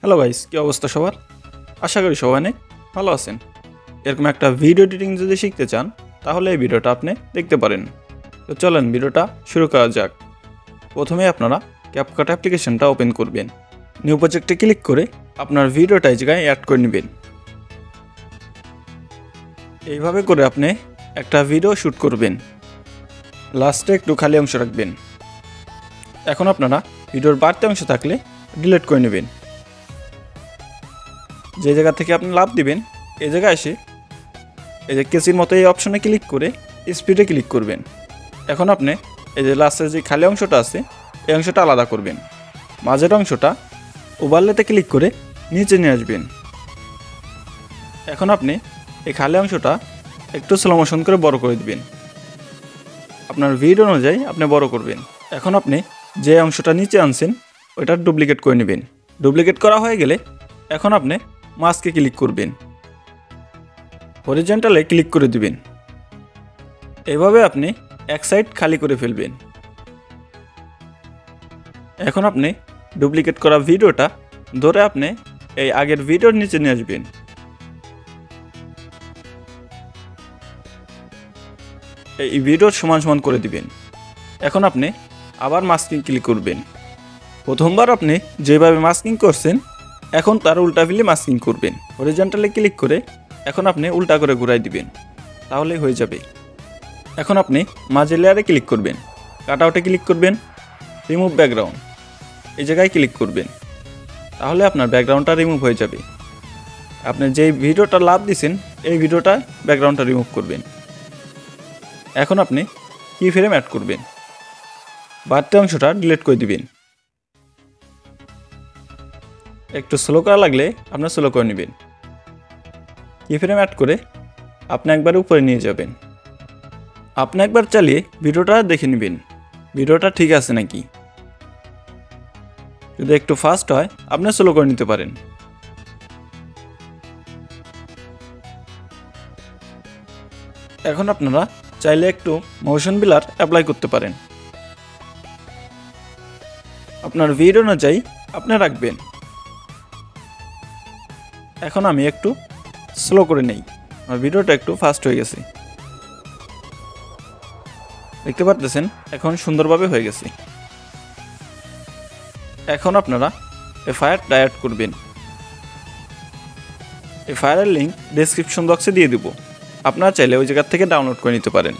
Hello guys, কি অবস্থা সবার? আশা করি সবাই অনেক ভালো আছেন। এরকম একটা ভিডিও এডিটিং যদি শিখতে চান তাহলে এই ভিডিওটা আপনি দেখতে পারেন। তো চলেন ভিডিওটা শুরু করা যাক। প্রথমে আপনারা ক্যাপকাট অ্যাপ্লিকেশনটা ওপেন করবেন। নিউ প্রজেক্টে ক্লিক করে আপনার ভিডিওটা এই জায়গায় অ্যাড করে নেবেন। এইভাবে করে আপনি একটা ভিডিও শ্যুট করবেন। লাস্টে একটু খালি অংশ রাখবেন। এখন আপনারা ভিডিওর বাড়তি অংশ থাকলে ডিলিট করে নেবেন। যে জায়গা থেকে আপনি লাভ দিবেন এই জায়গায় এসে এই যে কেসির মতো এই অপশনে ক্লিক করে স্পিডে ক্লিক করবেন। এখন আপনি এই যে লাস্টের যে খালি অংশটা আছে এই অংশটা আলাদা করবেন। মাঝের অংশটা ওভারলেতে ক্লিক করে নিচে নিয়ে আসবেন। এখন আপনি এই খালি অংশটা একটু স্লো মোশন করে বড় করে দিবেন। আপনার ভিডিও অনুযায়ী আপনি বড় করবেন। এখন আপনি যে অংশটা নিচে আনছেন ওইটা ডুপ্লিকেট করে নেবেন। ডুপ্লিকেট করা হয়ে গেলে এখন আপনি মাস্কে ক্লিক করবেন, হরিজন্টালে ক্লিক করে দিবেন। এভাবে আপনি এক সাইড খালি করে ফেলবেন। এখন আপনি ডুপ্লিকেট করা ভিডিওটা ধরে আপনি এই আগের ভিডিওর নিচে নিয়ে আসবেন। এই ভিডিওর সমান সমান করে দিবেন। এখন আপনি আবার মাস্কিং ক্লিক করবেন। প্রথমবার আপনি যেভাবে মাস্কিং করছেন এখন তার উল্টা ফিলে মাস্কিং করবেন। হরিজন্টালে ক্লিক করে এখন আপনি উল্টা করে ঘুরাই দিবেন, তাহলেই হয়ে যাবে। এখন আপনি মাঝের লেয়ারে ক্লিক করবেন, কাট আউটে ক্লিক করবেন, রিমুভ ব্যাকগ্রাউন্ড এই জায়গায় ক্লিক করবেন, তাহলে আপনার ব্যাকগ্রাউন্ডটা রিমুভ হয়ে যাবে। আপনি যেই ভিডিওটা লাভ দিয়েছেন এই ভিডিওটা ব্যাকগ্রাউন্ডটা রিমুভ করবেন। এখন আপনি কি ফ্রেম অ্যাড করবেন, বাড়তি অংশটা ডিলিট করে দিবেন। একটু স্লো করা লাগলে আপনি স্লো করে নেবেন। কি ফ্রেম অ্যাড করে আপনি একবার উপরে নিয়ে যাবেন। আপনি একবার চালিয়ে ভিডিওটা দেখে নেবেন ভিডিওটা ঠিক আছে নাকি। যদি একটু ফাস্ট হয় আপনি স্লো করে নিতে পারেন। এখন আপনারা চাইলে একটু মোশন ব্লার অ্যাপ্লাই করতে পারেন। আপনার ভিডিও অনুযায়ী আপনি রাখবেন। এখন আমি একটু স্লো করে নেই, আমার ভিডিওটা একটু ফাস্ট হয়ে গেছে। দেখতে পারতেছেন এখন সুন্দরভাবে হয়ে গেছে। এখন আপনারা এই ফায়ারটা অ্যাড করবেন। এই ফায়ারের লিঙ্ক ডেসক্রিপশন বক্সে দিয়ে দেব, আপনারা চাইলে ওই জায়গা থেকে ডাউনলোড করে নিতে পারেন।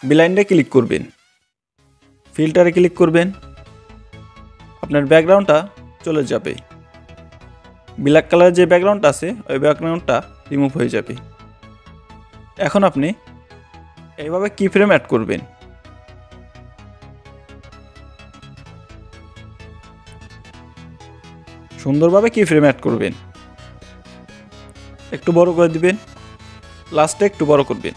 ব্লাইন্ডে ক্লিক করবেন, ফিল্টারে ক্লিক করবেন, আপনার ব্যাকগ্রাউন্ডটা চলে যাবে। ব্ল্যাক কালারের যে ব্যাকগ্রাউন্ডটা আছে ওই ব্যাকগ্রাউন্ডটা রিমুভ হয়ে যাবে। এখন আপনি এইভাবে কি ফ্রেম অ্যাড করবেন। সুন্দরভাবে কি ফ্রেম অ্যাড করবেন। একটু বড় করে দিবেন, লাস্টে একটু বড় করবেন।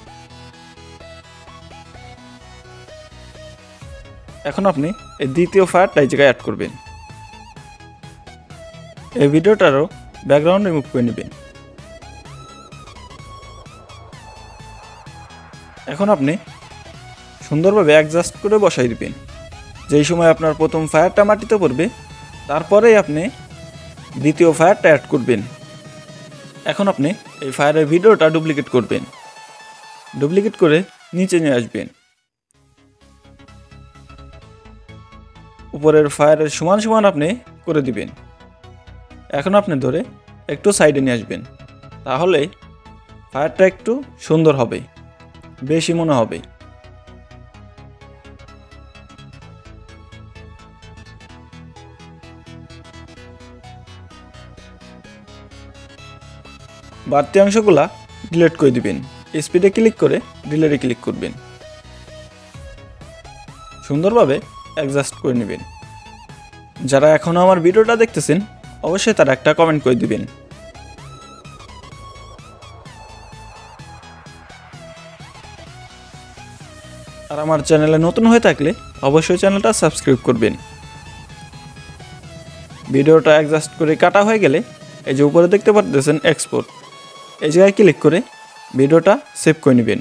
এখন আপনি এই দ্বিতীয় ফায়ারটা এই জায়গায় অ্যাড করবেন। এই ভিডিওটারও ব্যাকগ্রাউন্ড রিমুভ করে নেবেন। এখন আপনি সুন্দরভাবে অ্যাডজাস্ট করে বসাই দিবেন। যেই সময় আপনার প্রথম ফায়ারটা মাটিতে পড়বে তারপরেই আপনি দ্বিতীয় ফায়ারটা অ্যাড করবেন। এখন আপনি এই ফায়ারের ভিডিওটা ডুপ্লিকেট করবেন। ডুপ্লিকেট করে নিচে নিয়ে আসবেন। উপরের ফায়ারের সমান সমান আপনি করে দিবেন। এখন আপনি ধরে একটু সাইডে নিয়ে আসবেন, তাহলে ফায়ারটা একটু সুন্দর হবে, বেশি মনে হবে। বাড়তি অংশগুলা ডিলিট করে দিবেন। স্পিডে ক্লিক করে ডিলিটে ক্লিক করবেন। সুন্দরভাবে অ্যাডজাস্ট করে নেবেন। যারা এখনও আমার ভিডিওটা দেখতেছেন অবশ্যই তারা একটা কমেন্ট করে দিবেন। আর আমার চ্যানেলে নতুন হয়ে থাকলে অবশ্যই চ্যানেলটা সাবস্ক্রাইব করবেন। ভিডিওটা অ্যাডজাস্ট করে কাটা হয়ে গেলে এই যে উপরে দেখতে পাচ্ছেন এক্সপোর্ট এই জায়গায় ক্লিক করে ভিডিওটা সেভ করে নেবেন।